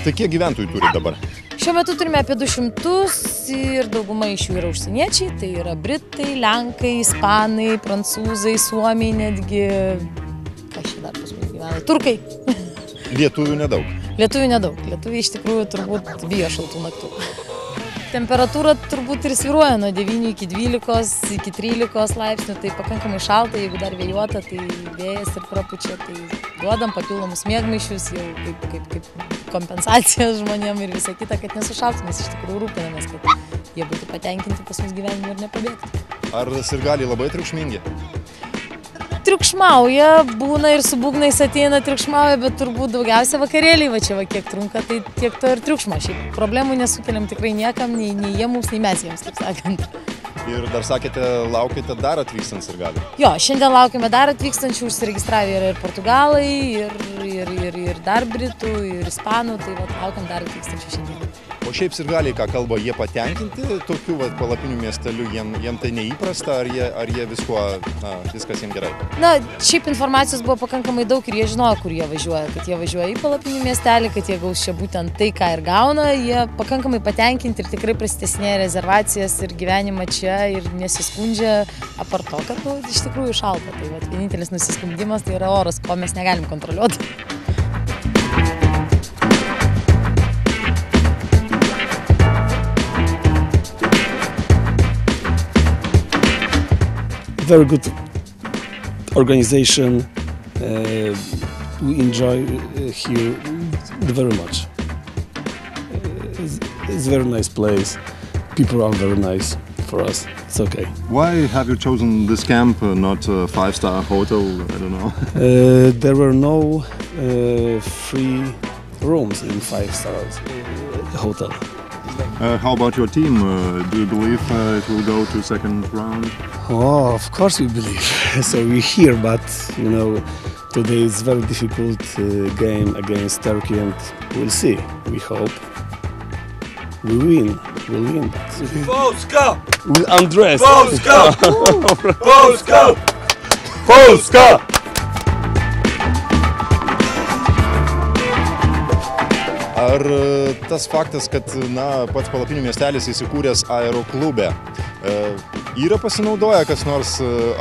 Tai kiek gyventojų turi dabar? Šiuo metu turime apie 200 ir dauguma iš jų yra užsieniečiai, tai yra britai, lenkai, ispanai, prancūzai, suomiai netgi, kas čia dar pas mus gyvena, turkai. Lietuvių nedaug. Lietuvių nedaug, lietuviai iš tikrųjų turbūt bijo šaltų naktų. Temperatūra turbūt ir svyruoja nuo 9 iki 12, iki 13 laipsnių, tai pakankamai šalta, jeigu dar vėjuota, tai vėjas ir prapučia, tai duodam papildomus miegmaišius, jau kaip kompensacija žmonėm ir visa kita, kad nesušaltų, nes iš tikrųjų rūpinamės, kad jie būtų patenkinti pas mus gyvenime ir nepabėgtų. Ar sirgaliai labai triukšmingi? Triukšmauja, būna ir su būgnais ateina triukšmauja, bet turbūt daugiausia vakarėliai, va čia va kiek trunka, tai tiek to ir triukšmo. Šiaip problemų nesukeliam tikrai niekam, nei jie mums, nei mes jiems, taip sakant. Ir dar sakėte, laukite dar atvykstant sirgalių? Jo, šiandien laukiame dar atvykstančių, užsiregistravę yra ir portugalai, ir dar britų, ir ispanų, tai va, laukiam dar atvykstančių šiandien. O šiaip sirgaliai, ką kalba, jie patenkinti tokiu palapinių miesteliu, jiem tai neįprasta, ar jie viskas jiems gerai? Na, šiaip informacijos buvo pakankamai daug ir jie žinojo, kur jie važiuoja, kad jie važiuoja į palapinių miestelį, kad jie gaus čia būtent tai, ką ir gauna, jie pakankamai patenkinti ir tikrai prasitesnėja rezervacijas ir gyvenimą čia ir nesiskundžia, apart to, kad iš tikrųjų šalta. Tai va, vienintelis nusiskundimas tai yra oras, ko mes negalim kontroliuoti. Very good organization. We enjoy here very much. It's a very nice place. People are very nice for us. It's okay. Why have you chosen this camp, not a five-star hotel? I don't know. There were no free rooms in five-star hotel. How about your team? Do you believe it will go to second round? Oh, of course we believe. So we're here, but you know, today is very difficult game against Turkey, and we'll see. We hope we win. We'll win. Polska! We'll undress. Polska! Polska! Polska! Ar tas faktas, kad pats palapinių miestelis įsikūręs aeroklube, yra pasinaudoję kas nors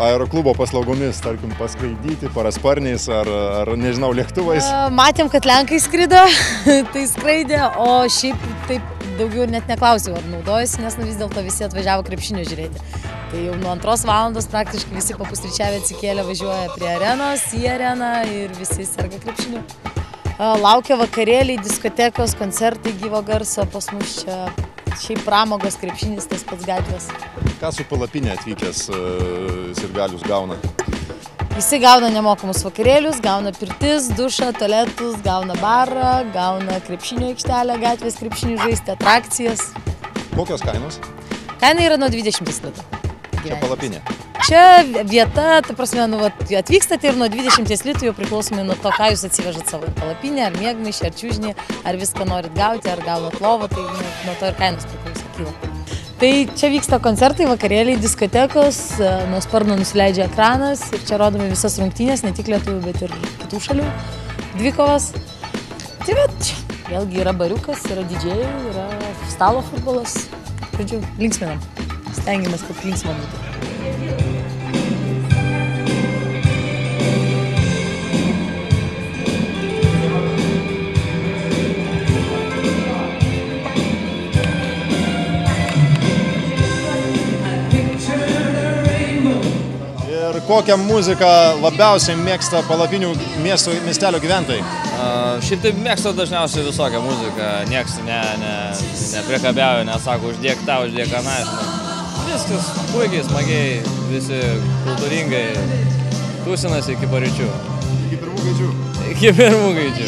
aeroklubo paslaugomis, tarkim, paskraidyti parasparniais ar nežinau, lėktuvais? Matėm, kad lenkai skrido, tai skraidė, o šiaip taip daugiau net neklausiau, ar naudojasi, nes vis dėlto visi atvažiavo krepšinio žiūrėti. Tai jau nuo 2 valandos praktiškai visi papusryčiavę atsikėlę važiuoja prie arenos, į areną ir visi serga krepšiniu. Laukia vakarėliai, diskotekos, koncertai gyvo garso, pas mus čia šiaip pramogos, krepšinis, tas pats gatvės. Ką su palapinė atvykęs sirgalius gauna? Visi gauna nemokamus vakarėlius, gauna pirtis, dušą, tualetus, gauna barą, gauna krepšinio aikštelę, gatvės krepšinį žaisti, atrakcijas. Kokios kainos? Kaina yra nuo 20 litų. Čia palapinė? Čia vieta, ta prasme, atvykstate ir nuo 20 litų jau priklausomai nuo to, ką jūs atsivežat savo palapinę, ar miegmaišį, ar čiužinį, ar viską norit gauti, ar gaunat lovą, tai nuo to ir kainos priklauso kyla. Tai čia vyksta koncertai, vakarėliai, diskotekos, nuo sparno nusileidžia ekranas ir čia rodome visas rungtynės, ne tik lietuvių, bet ir kitų šalių dvikovas. Tai bet čia vėlgi yra bariukas, yra didžėjai, yra stalo futbolas, žodžiu, linksminam. Stengiamės, kad linksma būtų. Ir kokią muziką labiausiai mėgsta palapinių miestelio gyventojai? Šiaip taip mėgsta dažniausiai visokią muziką. Niekas nepriekabiauja, nesako uždėk tą, uždėk aną. Viskas puikiai, smagiai, visi kultūringai tūsinasi iki paryčių. Iki pirmų gaidžių? Iki pirmų gaidžių.